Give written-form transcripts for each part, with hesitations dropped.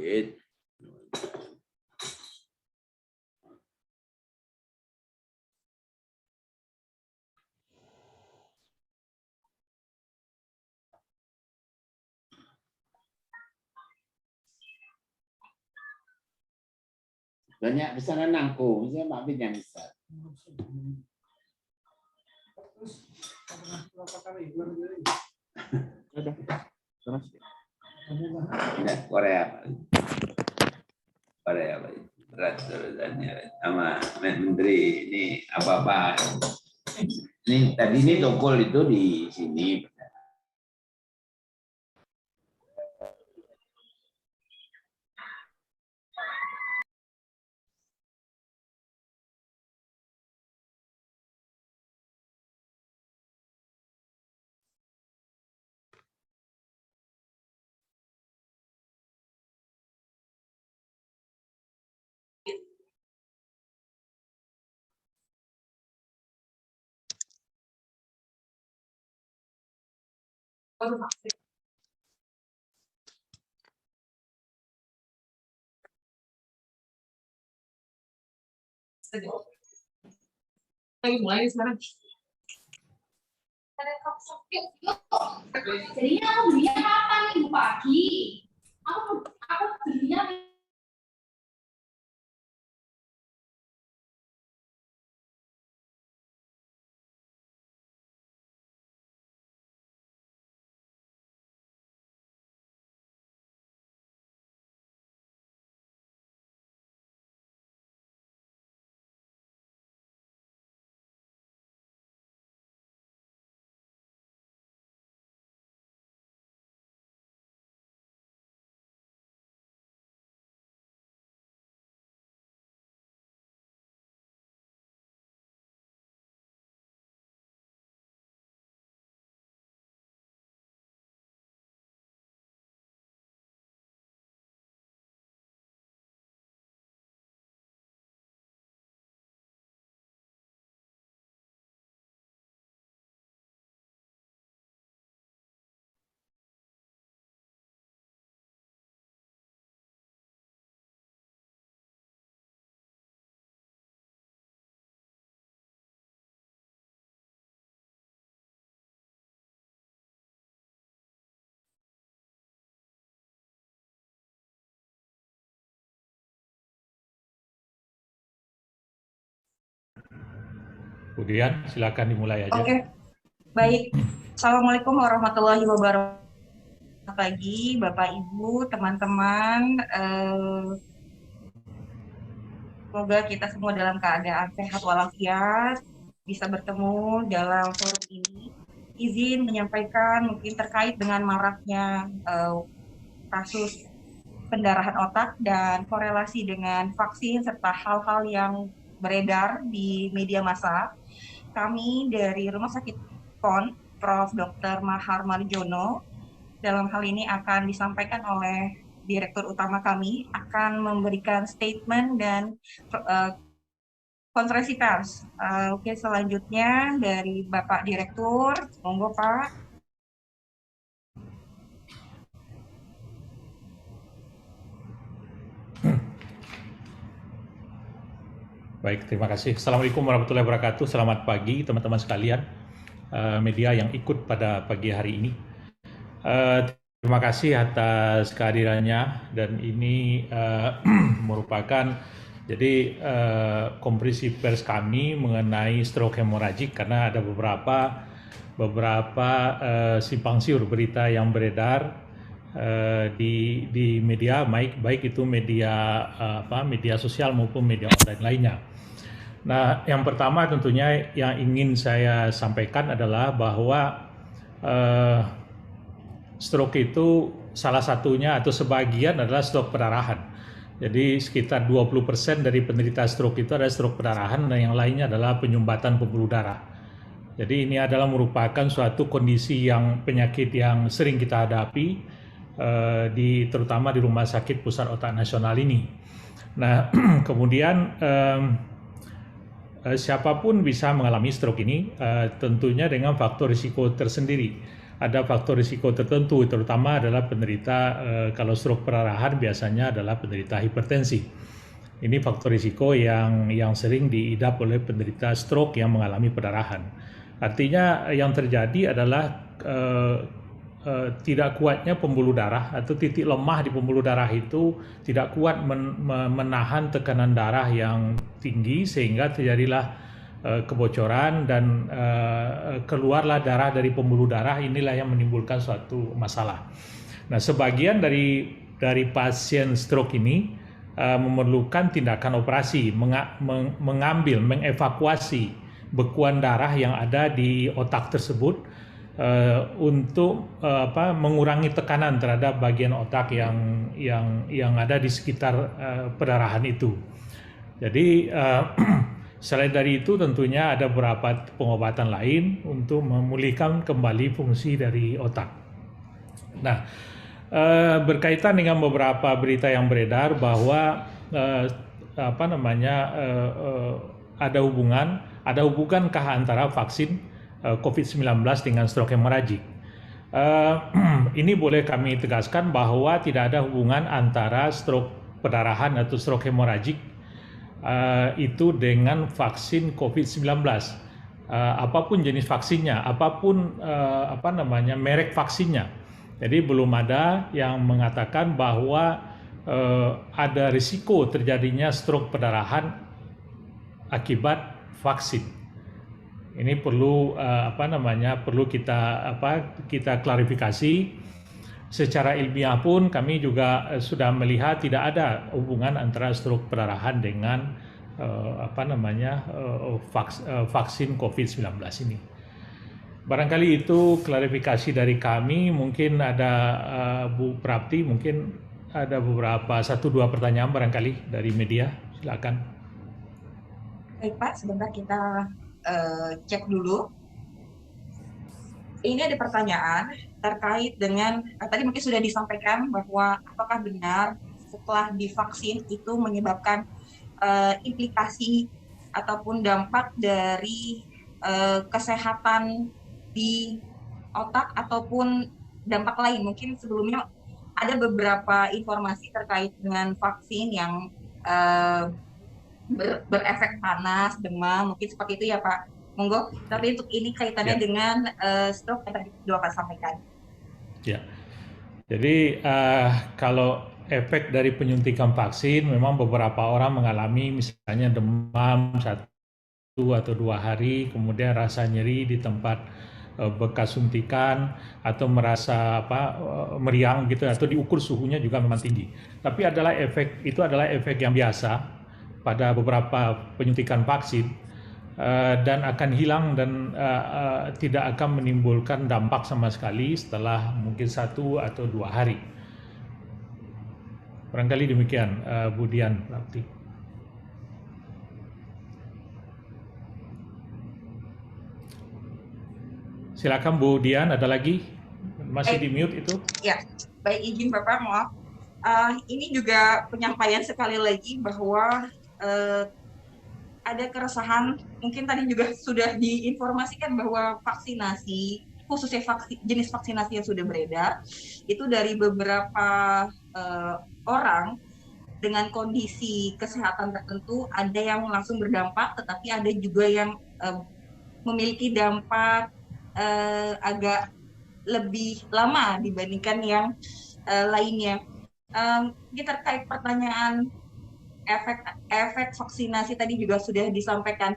COVID. Banyak pesanan nangku, saya Pak Bin yang besar. Korea Pak. Korea Pak. Berat urusannya sama Menteri ini apa-apa. Ini tadi ini tokol itu di sini. Lagi mulai sekarang. Jadinya aku belinya kapan Ibu pagi? Aku belinya Kemudian silakan dimulai aja. Oke, baik. Assalamualaikum warahmatullahi wabarakatuh. Pagi, Bapak Ibu, teman-teman. Semoga kita semua dalam keadaan sehat walafiat, bisa bertemu dalam forum ini. Izin menyampaikan mungkin terkait dengan maraknya kasus pendarahan otak dan korelasi dengan vaksin serta hal-hal yang beredar di media massa. Kami dari Rumah Sakit PON, Prof. Dr. Mahar Marjono, dalam hal ini akan disampaikan oleh Direktur Utama kami, akan memberikan statement dan konferensi pers. Oke, selanjutnya dari Bapak Direktur, monggo Pak. Baik, terima kasih. Assalamualaikum warahmatullahi wabarakatuh. Selamat pagi teman-teman sekalian, media yang ikut pada pagi hari ini. Terima kasih atas kehadirannya, dan ini merupakan konferensi pers kami mengenai stroke hemoragik, karena ada beberapa simpang siur berita yang beredar di media, baik itu media sosial maupun media online lainnya. Nah, yang pertama tentunya yang ingin saya sampaikan adalah bahwa stroke itu salah satunya atau sebagian adalah stroke perdarahan. Jadi sekitar 20% dari penderita stroke itu adalah stroke perdarahan, dan yang lainnya adalah penyumbatan pembuluh darah. Jadi ini adalah merupakan suatu kondisi penyakit yang sering kita hadapi, terutama di Rumah Sakit Pusat Otak Nasional ini. Nah, kemudian siapapun bisa mengalami stroke ini, tentunya dengan faktor risiko tersendiri. ada faktor risiko tertentu, terutama adalah penderita kalau stroke perdarahan biasanya adalah penderita hipertensi. Ini faktor risiko yang sering diidap oleh penderita stroke yang mengalami perdarahan. Artinya yang terjadi adalah tidak kuatnya pembuluh darah atau titik lemah di pembuluh darah itu tidak kuat menahan tekanan darah yang tinggi sehingga terjadilah kebocoran dan keluarlah darah dari pembuluh darah. Inilah yang menimbulkan suatu masalah. Nah, sebagian dari pasien stroke ini memerlukan tindakan operasi, mengevakuasi bekuan darah yang ada di otak tersebut untuk mengurangi tekanan terhadap bagian otak yang ada di sekitar perdarahan itu. Jadi selain dari itu tentunya ada beberapa pengobatan lain untuk memulihkan kembali fungsi dari otak. Nah, berkaitan dengan beberapa berita yang beredar bahwa ada hubungankah antara vaksin COVID-19 dengan stroke hemoragik. Ini boleh kami tegaskan bahwa tidak ada hubungan antara stroke perdarahan atau stroke hemoragik itu dengan vaksin COVID-19. Apapun jenis vaksinnya, apapun merek vaksinnya. Jadi belum ada yang mengatakan bahwa ada risiko terjadinya stroke perdarahan akibat vaksin. Ini perlu perlu kita klarifikasi. Secara ilmiah pun kami juga sudah melihat tidak ada hubungan antara stroke perdarahan dengan vaksin COVID-19 ini. Barangkali itu klarifikasi dari kami. Mungkin ada Bu Prapti, mungkin ada beberapa 1-2 pertanyaan barangkali dari media. Silakan. Baik Pak, sebentar kita cek dulu. Ini ada pertanyaan terkait dengan tadi mungkin sudah disampaikan bahwa apakah benar setelah divaksin itu menyebabkan implikasi ataupun dampak dari kesehatan di otak ataupun dampak lain. Mungkin sebelumnya ada beberapa informasi terkait dengan vaksin yang berefek panas, demam, mungkin seperti itu ya Pak. Monggo, tapi untuk ini kaitannya dengan stroke yang tadi Bapak sampaikan. Ya, jadi kalau efek dari penyuntikan vaksin memang beberapa orang mengalami misalnya demam 1 atau 2 hari, kemudian rasa nyeri di tempat bekas suntikan atau merasa meriang gitu, atau diukur suhunya juga memang tinggi. Tapi itu adalah efek yang biasa pada beberapa penyuntikan vaksin dan akan hilang dan tidak akan menimbulkan dampak sama sekali setelah mungkin 1 atau 2 hari. Barangkali demikian, Bu Dian. Silakan Bu Dian, ada lagi? Masih di mute itu? Ya, baik, izin Bapak, maaf. Ini juga penyampaian sekali lagi bahwa ada keresahan, mungkin tadi juga sudah diinformasikan bahwa vaksinasi, khususnya jenis vaksinasi yang sudah beredar, itu dari beberapa orang dengan kondisi kesehatan tertentu, ada yang langsung berdampak, tetapi ada juga yang memiliki dampak agak lebih lama dibandingkan yang lainnya. Ini terkait pertanyaan efek vaksinasi tadi juga sudah disampaikan.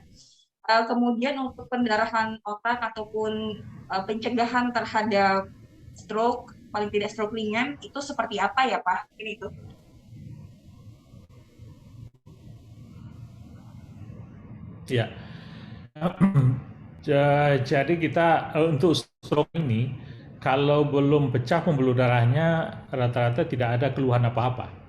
Kemudian untuk pendarahan otak ataupun pencegahan terhadap stroke, paling tidak stroke ringan, itu seperti apa ya Pak? Ini itu. Ya. Jadi kita untuk stroke ini, kalau belum pecah pembuluh darahnya, rata-rata tidak ada keluhan apa-apa.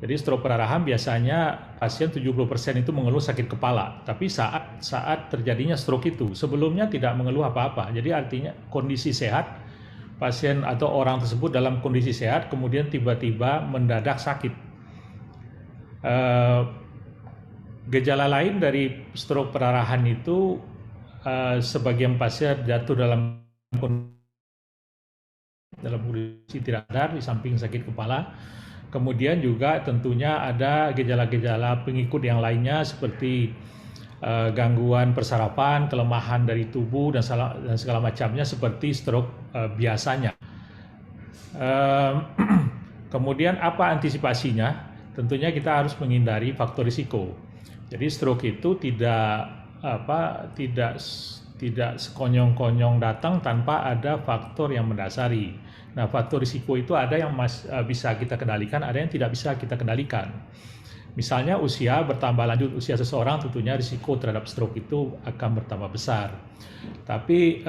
Jadi stroke perdarahan biasanya pasien 70% itu mengeluh sakit kepala, tapi saat terjadinya stroke itu sebelumnya tidak mengeluh apa-apa. Jadi artinya kondisi sehat, pasien atau orang tersebut dalam kondisi sehat kemudian tiba-tiba mendadak sakit. Gejala lain dari stroke perdarahan itu sebagian pasien jatuh dalam kondisi dalam kondisi tidak sadar di samping sakit kepala. Kemudian juga tentunya ada gejala-gejala pengikut yang lainnya seperti gangguan persarafan, kelemahan dari tubuh dan segala macamnya seperti stroke biasanya. Kemudian apa antisipasinya? Tentunya kita harus menghindari faktor risiko. Jadi stroke itu tidak sekonyong-konyong datang tanpa ada faktor yang mendasari. Nah, faktor risiko itu ada yang bisa kita kendalikan, ada yang tidak bisa kita kendalikan. Misalnya usia bertambah lanjut usia seseorang, tentunya risiko terhadap stroke itu akan bertambah besar. Tapi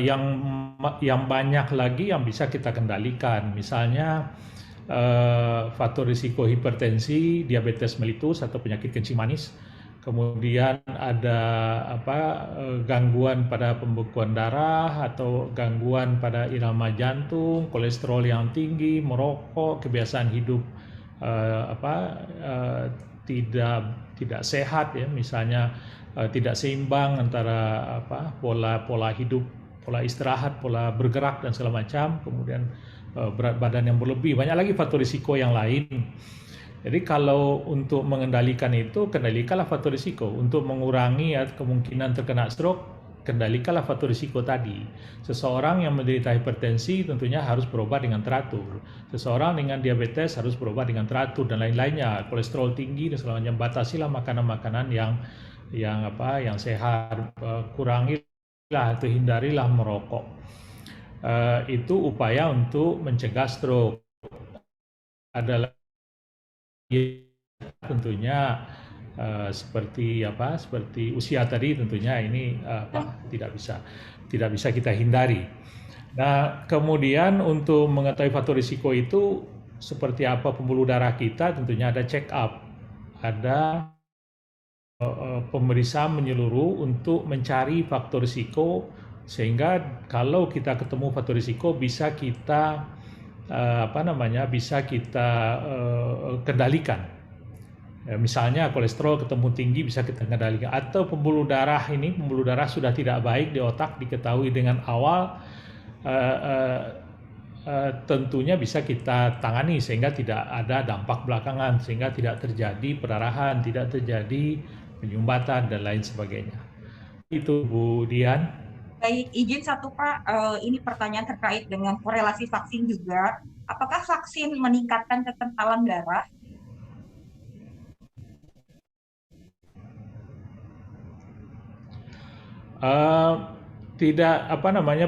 yang banyak lagi yang bisa kita kendalikan, misalnya faktor risiko hipertensi, diabetes mellitus atau penyakit kencing manis. Kemudian ada gangguan pada pembekuan darah atau gangguan pada irama jantung, kolesterol yang tinggi, merokok, kebiasaan hidup tidak sehat ya, misalnya tidak seimbang antara pola hidup, pola istirahat, pola bergerak dan segala macam, kemudian berat badan yang berlebih, banyak lagi faktor risiko yang lain. Jadi kalau untuk mengendalikan itu, kendalikanlah faktor risiko. Untuk mengurangi kemungkinan terkena stroke, kendalikanlah faktor risiko tadi. Seseorang yang menderita hipertensi tentunya harus berobat dengan teratur. Seseorang dengan diabetes harus berobat dengan teratur dan lain-lainnya. Kolesterol tinggi dan segala macam, batasilah makanan-makanan yang sehat. Kurangilah atau hindarilah merokok. Itu upaya untuk mencegah stroke. Adalah tentunya seperti usia tadi, tentunya ini tidak bisa kita hindari. Nah, kemudian untuk mengetahui faktor risiko itu seperti apa pembuluh darah kita, tentunya ada check up, ada pemeriksaan menyeluruh untuk mencari faktor risiko, sehingga kalau kita ketemu faktor risiko bisa kita kendalikan. Ya, misalnya kolesterol ketemu tinggi bisa kita kendalikan, atau pembuluh darah sudah tidak baik di otak, diketahui dengan awal, tentunya bisa kita tangani sehingga tidak ada dampak belakangan, sehingga tidak terjadi perdarahan, tidak terjadi penyumbatan dan lain sebagainya. Itu Bu Dian. Baik, izin satu Pak, ini pertanyaan terkait dengan korelasi vaksin juga. Apakah vaksin meningkatkan kekentalan darah? Tidak,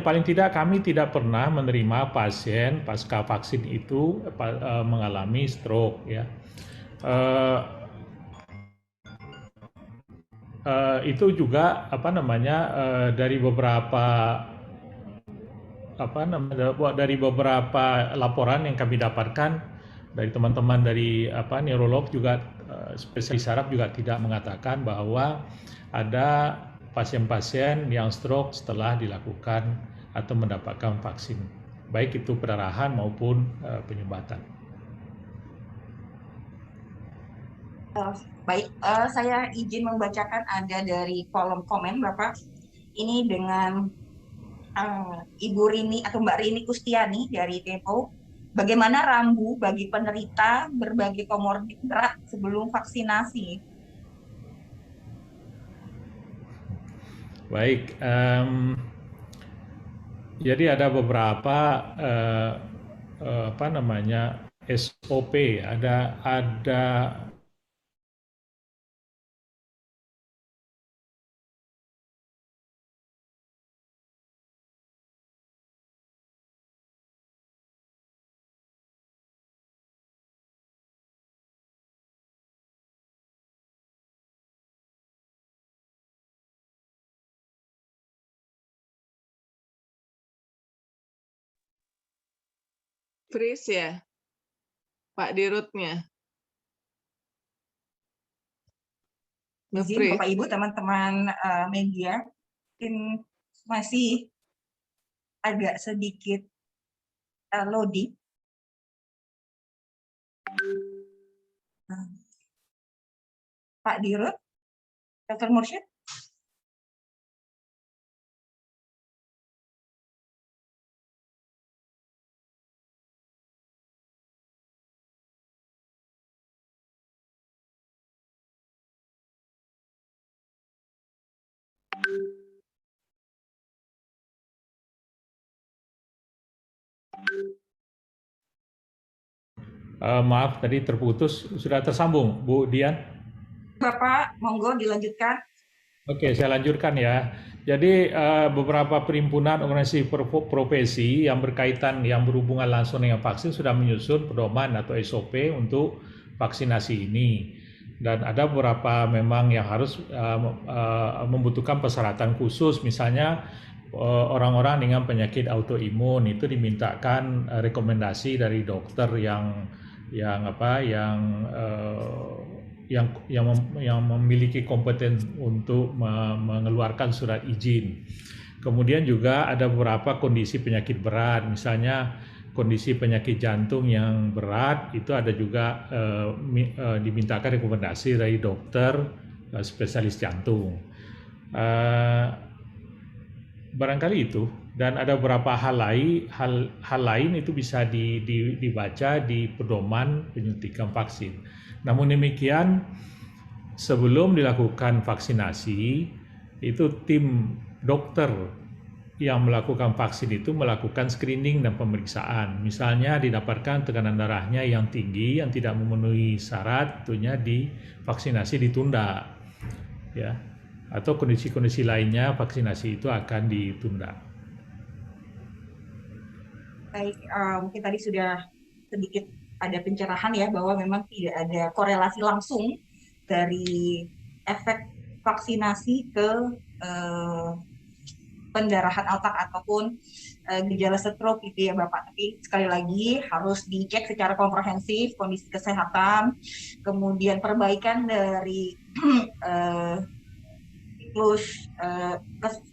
paling tidak kami tidak pernah menerima pasien pasca vaksin itu mengalami stroke ya. Itu juga dari beberapa laporan yang kami dapatkan dari teman-teman dari neurolog juga, spesialis saraf juga tidak mengatakan bahwa ada pasien-pasien yang stroke setelah dilakukan atau mendapatkan vaksin, baik itu perdarahan maupun penyumbatan. Baik, saya izin membacakan ada dari kolom komen Bapak. Ini dengan Ibu Rini atau Mbak Rini Kustiani dari Tempo. Bagaimana rambu bagi penderita berbagai komorbid berat sebelum vaksinasi? Baik, jadi ada beberapa SOP, ada freeze ya, Pak Dirutnya. Izin Bapak Ibu, teman-teman media, mungkin masih agak sedikit loading. Pak Dirut, Dr. Mursyid. Maaf, tadi terputus. Sudah tersambung, Bu Dian? Bapak, monggo dilanjutkan. Oke, saya lanjutkan ya. Jadi beberapa perhimpunan organisasi profesi yang berkaitan, yang berhubungan langsung dengan vaksin sudah menyusun pedoman atau SOP untuk vaksinasi ini. Dan ada beberapa memang yang harus membutuhkan persyaratan khusus, misalnya orang-orang dengan penyakit autoimun itu dimintakan rekomendasi dari dokter yang memiliki kompeten untuk mengeluarkan surat izin. Kemudian juga ada beberapa kondisi penyakit berat, misalnya kondisi penyakit jantung yang berat itu ada juga dimintakan rekomendasi dari dokter spesialis jantung. Barangkali itu, dan ada beberapa hal lain itu bisa dibaca di pedoman penyuntikan vaksin. Namun demikian, sebelum dilakukan vaksinasi, itu tim dokter yang melakukan vaksin itu melakukan screening dan pemeriksaan. Misalnya didapatkan tekanan darahnya yang tinggi, yang tidak memenuhi syarat, tentunya divaksinasi ditunda, ya. Atau kondisi-kondisi lainnya vaksinasi itu akan ditunda. Baik, mungkin tadi sudah sedikit ada pencerahan ya bahwa memang tidak ada korelasi langsung dari efek vaksinasi ke pendarahan otak ataupun gejala stroke gitu ya Bapak. Tapi sekali lagi harus dicek secara komprehensif kondisi kesehatan, kemudian perbaikan dari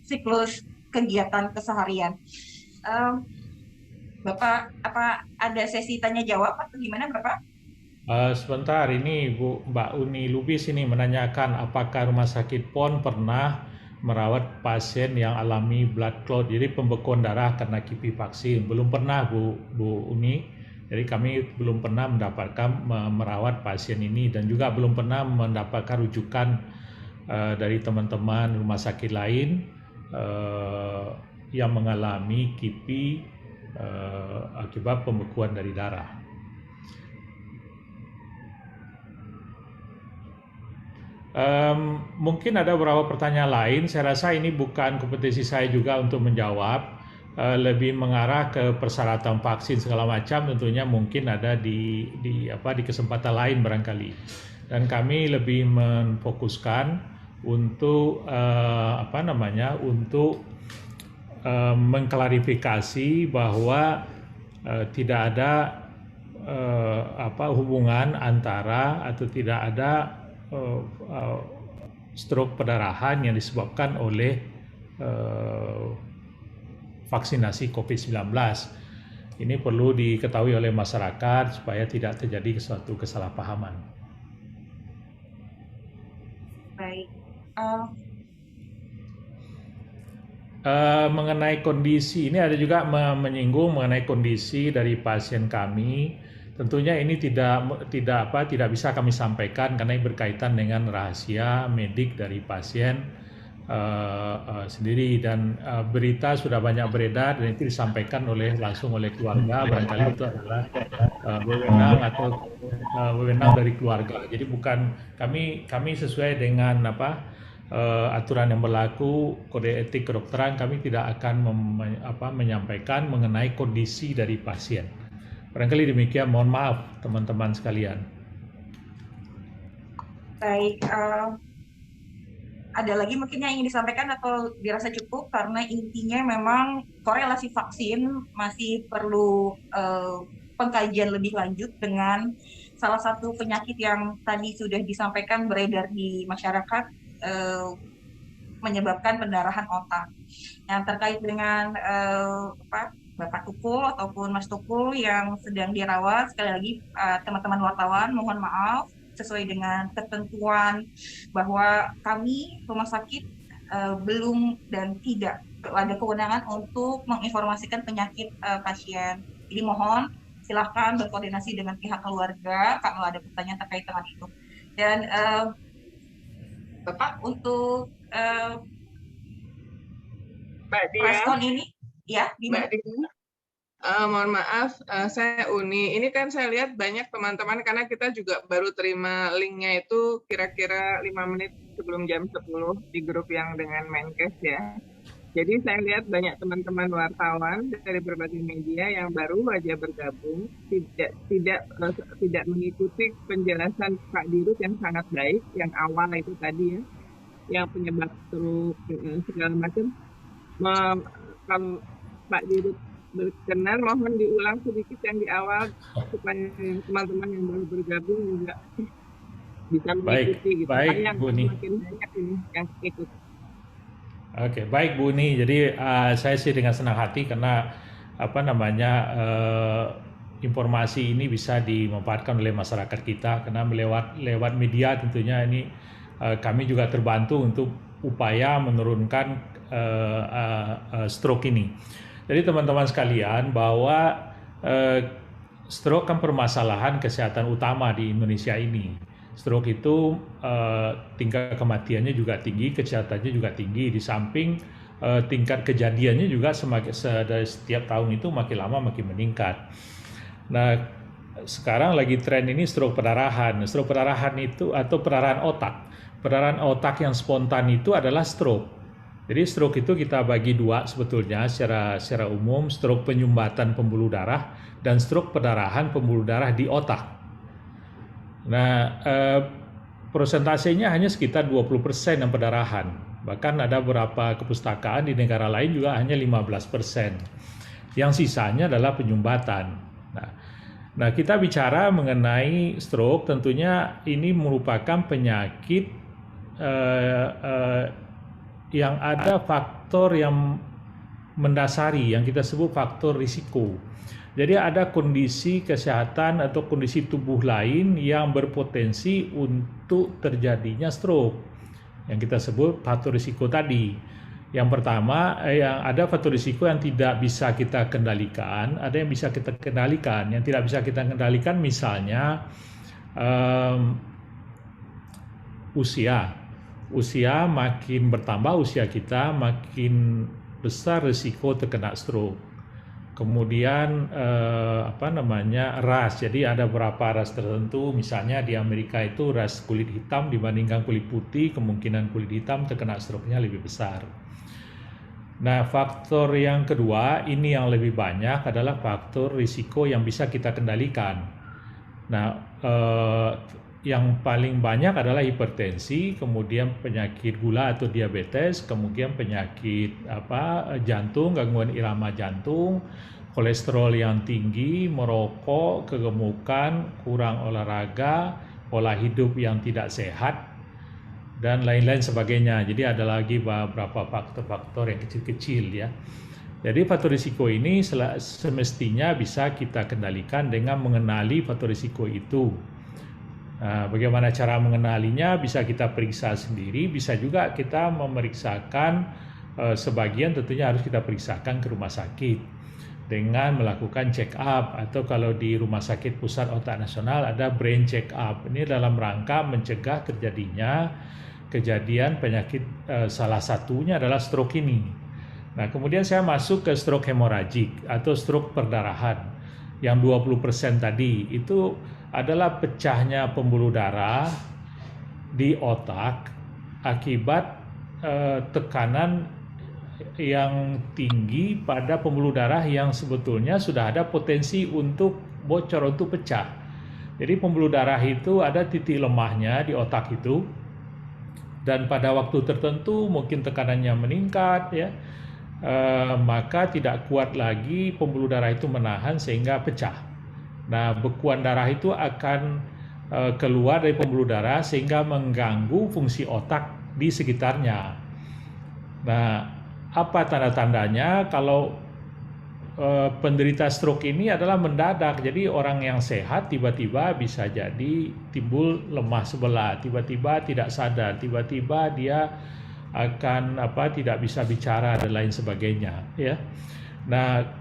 siklus kegiatan keseharian. Bapak, apa ada sesi tanya jawab atau gimana Bapak? Sebentar, ini Mbak Uni Lubis ini menanyakan apakah Rumah Sakit PON pernah merawat pasien yang alami blood clot, jadi pembekuan darah karena kipi vaksin. Belum pernah Bu Uni, jadi kami belum pernah mendapatkan merawat pasien ini, dan juga belum pernah mendapatkan rujukan dari teman-teman rumah sakit lain yang mengalami kipi akibat pembekuan dari darah. Mungkin ada beberapa pertanyaan lain. Saya rasa ini bukan kompetensi saya juga untuk menjawab. Lebih mengarah ke persyaratan vaksin segala macam. Tentunya mungkin ada di kesempatan lain barangkali. Dan kami lebih memfokuskan untuk untuk mengklarifikasi bahwa tidak ada hubungan antara atau tidak ada stroke perdarahan yang disebabkan oleh vaksinasi COVID-19. Ini perlu diketahui oleh masyarakat supaya tidak terjadi suatu kesalahpahaman. Baik. Mengenai kondisi ini ada juga menyinggung mengenai kondisi dari pasien kami. Tentunya ini tidak bisa kami sampaikan karena ini berkaitan dengan rahasia medik dari pasien sendiri, dan berita sudah banyak beredar dan itu disampaikan langsung oleh keluarga. Barangkali itu adalah wewenang dari keluarga. Jadi bukan kami sesuai dengan aturan yang berlaku, kode etik kedokteran, kami tidak akan menyampaikan mengenai kondisi dari pasien. Barangkali demikian, mohon maaf teman-teman sekalian. Baik, ada lagi mungkin yang ingin disampaikan atau dirasa cukup, karena intinya memang korelasi vaksin masih perlu pengkajian lebih lanjut dengan salah satu penyakit yang tadi sudah disampaikan beredar di masyarakat, menyebabkan pendarahan otak. Yang terkait dengan Bapak Tukul ataupun Mas Tukul yang sedang dirawat, sekali lagi teman-teman wartawan mohon maaf, sesuai dengan ketentuan bahwa kami rumah sakit belum dan tidak ada kewenangan untuk menginformasikan penyakit pasien. Jadi mohon silahkan berkoordinasi dengan pihak keluarga kalau ada pertanyaan terkait dengan itu. Dan Bapak untuk Mbak Dia, respon ini, ya gimana? Mbak Dia, Mohon maaf, saya Uni. Ini kan saya lihat banyak teman-teman, karena kita juga baru terima linknya itu kira-kira 5 menit sebelum jam 10 di grup yang dengan Menkes ya. Jadi saya lihat banyak teman-teman wartawan dari berbagai media yang baru aja bergabung, tidak mengikuti penjelasan Pak Dirut yang sangat baik, yang awal itu tadi ya, yang penyebab stroke segala macam. Kalau Pak Dirut berkenan, mohon diulang sedikit yang di awal supaya teman-teman yang baru bergabung juga bisa mengikuti. Baik, Yang Bu Uni. makin banyak ini yang ikut. Oke, baik Bu Uni. Jadi saya sih dengan senang hati karena informasi ini bisa dimanfaatkan oleh masyarakat kita, karena lewat media tentunya ini kami juga terbantu untuk upaya menurunkan stroke ini. Jadi teman-teman sekalian, bahwa stroke kan permasalahan kesehatan utama di Indonesia ini. Stroke itu tingkat kematiannya juga tinggi, kesehatannya juga tinggi. Di samping tingkat kejadiannya juga dari setiap tahun itu makin lama makin meningkat. Nah, sekarang lagi tren ini stroke perdarahan. Stroke perdarahan itu atau perdarahan otak. Perdarahan otak yang spontan itu adalah stroke. Jadi stroke itu kita bagi dua sebetulnya secara umum, stroke penyumbatan pembuluh darah dan stroke perdarahan pembuluh darah di otak. Nah, persentasenya hanya sekitar 20% yang perdarahan. Bahkan ada beberapa kepustakaan di negara lain juga hanya 15%. Yang sisanya adalah penyumbatan. Nah, kita bicara mengenai stroke, tentunya ini merupakan penyakit yang ada faktor yang mendasari, yang kita sebut faktor risiko. Jadi ada kondisi kesehatan atau kondisi tubuh lain yang berpotensi untuk terjadinya stroke, yang kita sebut faktor risiko tadi. Yang pertama, yang ada faktor risiko yang tidak bisa kita kendalikan, ada yang bisa kita kendalikan. Yang tidak bisa kita kendalikan misalnya usia makin bertambah, usia kita makin besar risiko terkena stroke. Kemudian ras. Jadi ada beberapa ras tertentu, misalnya di Amerika itu ras kulit hitam dibandingkan kulit putih, kemungkinan kulit hitam terkena stroke-nya lebih besar. Nah, faktor yang kedua ini yang lebih banyak adalah faktor risiko yang bisa kita kendalikan. Nah, yang paling banyak adalah hipertensi, kemudian penyakit gula atau diabetes, kemudian penyakit jantung, gangguan irama jantung, kolesterol yang tinggi, merokok, kegemukan, kurang olahraga, pola hidup yang tidak sehat, dan lain-lain sebagainya. Jadi ada lagi beberapa faktor-faktor yang kecil-kecil ya. Jadi faktor risiko ini semestinya bisa kita kendalikan dengan mengenali faktor risiko itu. Nah, bagaimana cara mengenalinya? Bisa kita periksa sendiri, bisa juga kita memeriksakan sebagian, tentunya harus kita periksakan ke rumah sakit dengan melakukan check up, atau kalau di Rumah Sakit Pusat Otak Nasional ada brain check up. Ini dalam rangka mencegah terjadinya kejadian penyakit, salah satunya adalah stroke ini. Nah, kemudian saya masuk ke stroke hemoragik atau stroke perdarahan yang 20% tadi. Itu adalah pecahnya pembuluh darah di otak akibat tekanan yang tinggi pada pembuluh darah yang sebetulnya sudah ada potensi untuk bocor, untuk pecah. Jadi pembuluh darah itu ada titik lemahnya di otak itu, dan pada waktu tertentu mungkin tekanannya meningkat ya, maka tidak kuat lagi pembuluh darah itu menahan sehingga pecah. Nah, bekuan darah itu akan keluar dari pembuluh darah sehingga mengganggu fungsi otak di sekitarnya. Nah, apa tanda-tandanya? Kalau penderita stroke ini adalah mendadak. Jadi orang yang sehat tiba-tiba bisa jadi timbul lemah sebelah, tiba-tiba tidak sadar, tiba-tiba dia akan tidak bisa bicara dan lain sebagainya ya. Nah,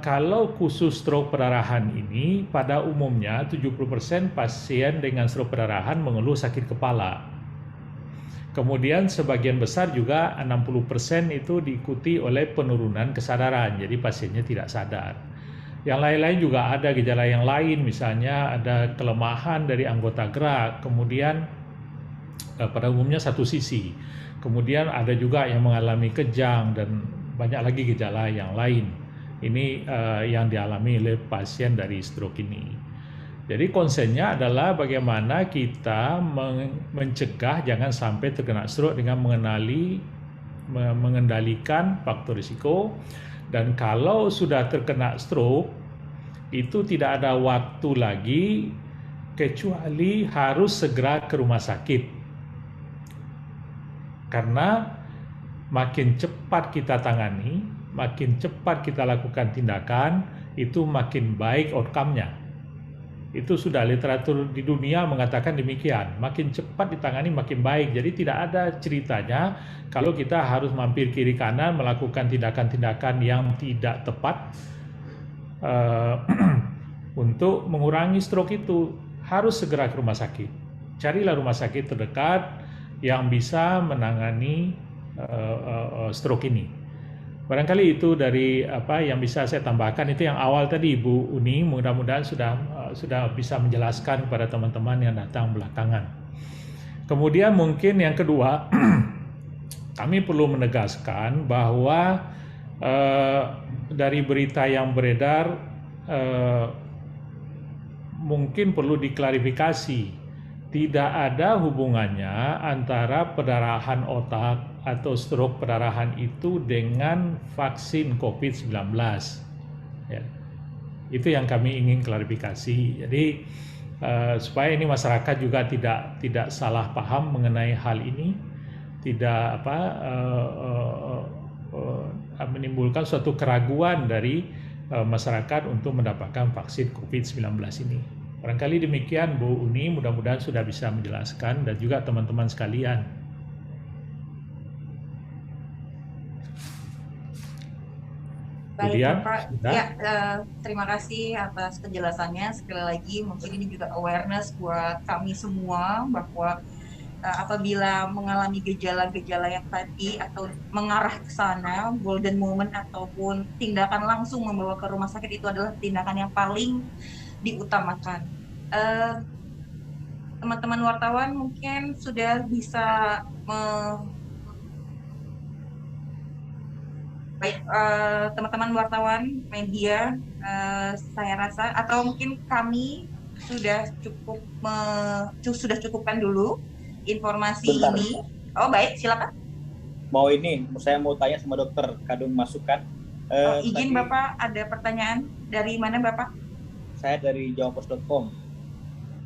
kalau khusus stroke perdarahan ini, pada umumnya 70% pasien dengan stroke perdarahan mengeluh sakit kepala. Kemudian sebagian besar juga 60% itu diikuti oleh penurunan kesadaran, jadi pasiennya tidak sadar. Yang lain-lain juga ada gejala yang lain, misalnya ada kelemahan dari anggota gerak, kemudian pada umumnya satu sisi. Kemudian ada juga yang mengalami kejang dan banyak lagi gejala yang lain. Ini yang dialami oleh pasien dari stroke ini. Jadi konsennya adalah bagaimana kita mencegah jangan sampai terkena stroke dengan mengendalikan faktor risiko, dan kalau sudah terkena stroke itu tidak ada waktu lagi kecuali harus segera ke rumah sakit. Karena makin cepat kita tangani, makin cepat kita lakukan tindakan, itu makin baik outcome-nya. Itu sudah literatur di dunia mengatakan demikian. Makin cepat ditangani makin baik. Jadi tidak ada ceritanya kalau kita harus mampir kiri kanan melakukan tindakan-tindakan yang tidak tepat untuk mengurangi stroke itu. Harus segera ke rumah sakit. Carilah rumah sakit terdekat yang bisa menangani stroke ini. Barangkali itu dari apa yang bisa saya tambahkan. Itu yang awal tadi Bu Uni, mudah-mudahan sudah bisa menjelaskan kepada teman-teman yang datang belakangan. Kemudian mungkin yang kedua, kami perlu menegaskan bahwa dari berita yang beredar mungkin perlu diklarifikasi. Tidak ada hubungannya antara pendarahan otak atau stroke pendarahan itu dengan vaksin COVID-19. Ya. Itu yang kami ingin klarifikasi. Jadi supaya ini masyarakat juga tidak salah paham mengenai hal ini, tidak menimbulkan suatu keraguan dari masyarakat untuk mendapatkan vaksin COVID-19 ini. Barangkali demikian Bu Uni, mudah-mudahan sudah bisa menjelaskan dan juga teman-teman sekalian. Baik Bapak, ya terima kasih atas penjelasannya. Sekali lagi mungkin ini juga awareness buat kami semua bahwa apabila mengalami gejala-gejala yang tadi atau mengarah ke sana, golden moment ataupun tindakan langsung membawa ke rumah sakit itu adalah tindakan yang paling diutamakan. Teman-teman wartawan mungkin sudah bisa baik, teman-teman wartawan media, saya rasa atau mungkin kami sudah cukupkan dulu informasi Bentar. ini. Oh baik, silakan. Saya mau tanya sama dokter Kadung masukan. Izin tadi, Bapak, ada pertanyaan dari mana Bapak? Saya dari jawapos.com.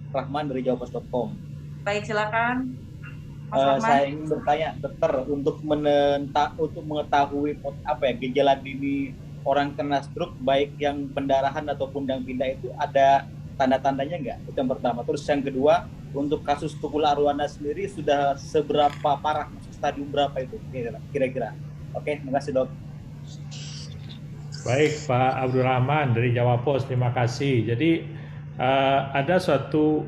Rahman dari jawapos.com. Baik, silakan. Saya ingin bertanya, dokter, untuk mengetahui gejala dini orang kena stroke, baik yang pendarahan ataupun yang pindah, itu ada tanda-tandanya nggak? Itu yang pertama. Terus yang kedua, untuk kasus Tukul Arwana sendiri sudah seberapa parah, stadium berapa itu kira-kira? Oke, terima kasih dok. Baik Pak Abdurrahman dari Jawapos, terima kasih. Jadi ada suatu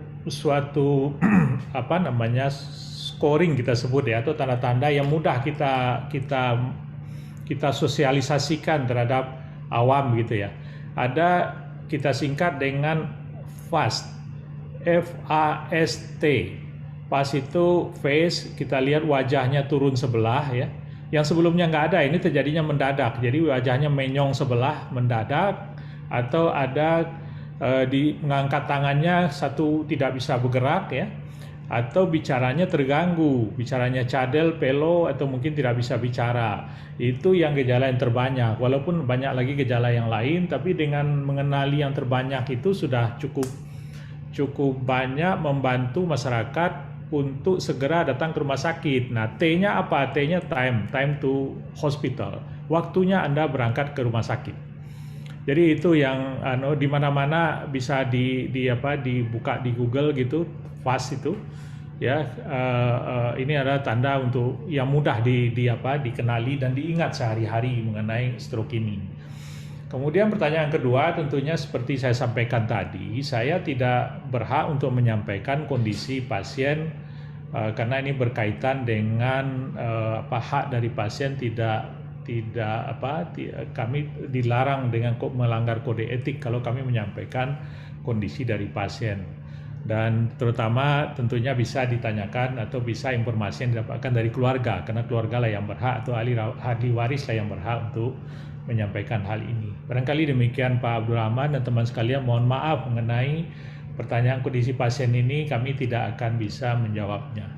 scoring kita sebut ya, atau tanda-tanda yang mudah kita sosialisasikan terhadap awam gitu ya. Ada kita singkat dengan FAST, FAST. FAST itu face, kita lihat wajahnya turun sebelah ya. Yang sebelumnya nggak ada, ini terjadinya mendadak. Jadi wajahnya menyong sebelah mendadak, atau ada mengangkat tangannya satu tidak bisa bergerak ya, atau bicaranya terganggu, bicaranya cadel, pelo, atau mungkin tidak bisa bicara. Itu yang gejala yang terbanyak. Walaupun banyak lagi gejala yang lain, tapi dengan mengenali yang terbanyak itu sudah cukup banyak membantu masyarakat untuk segera datang ke rumah sakit. Nah, T-nya apa? T-nya time to hospital. Waktunya Anda berangkat ke rumah sakit. Jadi itu yang di mana-mana bisa dibuka di Google gitu, FAST itu. Ya, ini adalah tanda untuk yang mudah dikenali dan diingat sehari-hari mengenai stroke ini. Kemudian pertanyaan kedua, tentunya seperti saya sampaikan tadi, saya tidak berhak untuk menyampaikan kondisi pasien karena ini berkaitan dengan hak dari pasien kami dilarang dengan melanggar kode etik kalau kami menyampaikan kondisi dari pasien, dan terutama tentunya bisa ditanyakan atau bisa informasi yang didapatkan dari keluarga, karena keluarga lah yang berhak atau ahli waris lah yang berhak untuk menyampaikan hal ini. Barangkali demikian Pak Abdul Rahman dan teman sekalian, mohon maaf mengenai pertanyaan kondisi pasien ini kami tidak akan bisa menjawabnya.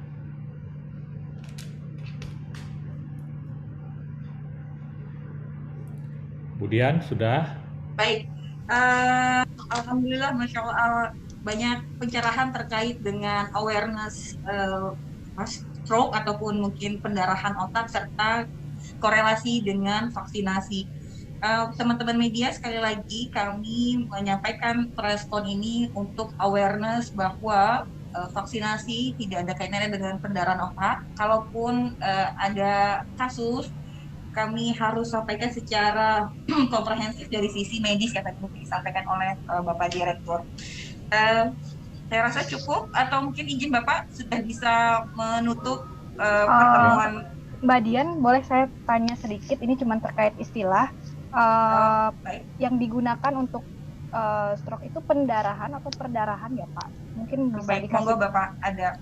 Kemudian sudah. Baik, alhamdulillah, masya Allah banyak pencerahan terkait dengan awareness stroke ataupun mungkin pendarahan otak serta korelasi dengan vaksinasi. Teman-teman media, sekali lagi kami menyampaikan respon ini untuk awareness bahwa vaksinasi tidak ada kaitannya dengan pendarahan otak. Kalaupun ada kasus, kami harus sampaikan secara komprehensif dari sisi medis yang tadi disampaikan oleh Bapak Direktur. Saya rasa cukup, atau mungkin izin Bapak sudah bisa menutup pertemuan. Mbak Dian, boleh saya tanya sedikit? Ini cuma terkait istilah. Yang digunakan untuk stroke itu pendarahan atau perdarahan ya Pak? Mungkin bisa baik, monggo Bapak ada.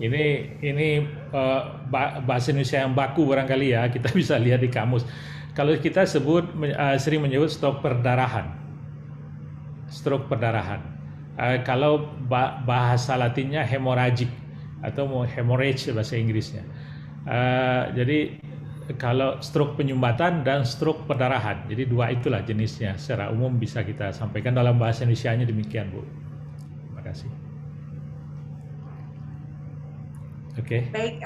Ini bahasa Indonesia yang baku barangkali ya, kita bisa lihat di kamus. Kalau kita sering menyebut stroke perdarahan. Kalau bahasa Latinnya hemorrhagic atau hemorrhage bahasa Inggrisnya. Jadi kalau stroke penyumbatan dan stroke perdarahan, jadi dua itulah jenisnya. Secara umum bisa kita sampaikan dalam bahasa Indonesianya demikian, Bu. Terima kasih. Oke. Baik,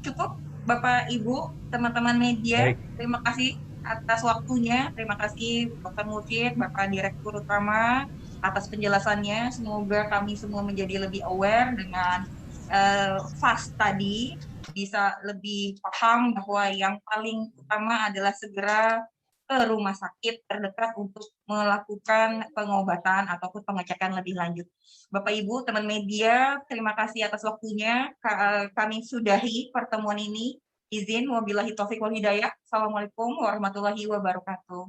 cukup Bapak Ibu, teman-teman media. Baik. Terima kasih atas waktunya. Terima kasih Dr. Mufid, Bapak Direktur Utama atas penjelasannya. Semoga kami semua menjadi lebih aware dengan fast tadi, bisa lebih paham bahwa yang paling utama adalah segera ke rumah sakit terdekat untuk melakukan pengobatan ataupun pengecekan lebih lanjut. Bapak Ibu, teman media, terima kasih atas waktunya. Kami sudahi pertemuan ini. Izin, wabillahi taufiq wal hidayah. Assalamualaikum warahmatullahi wabarakatuh.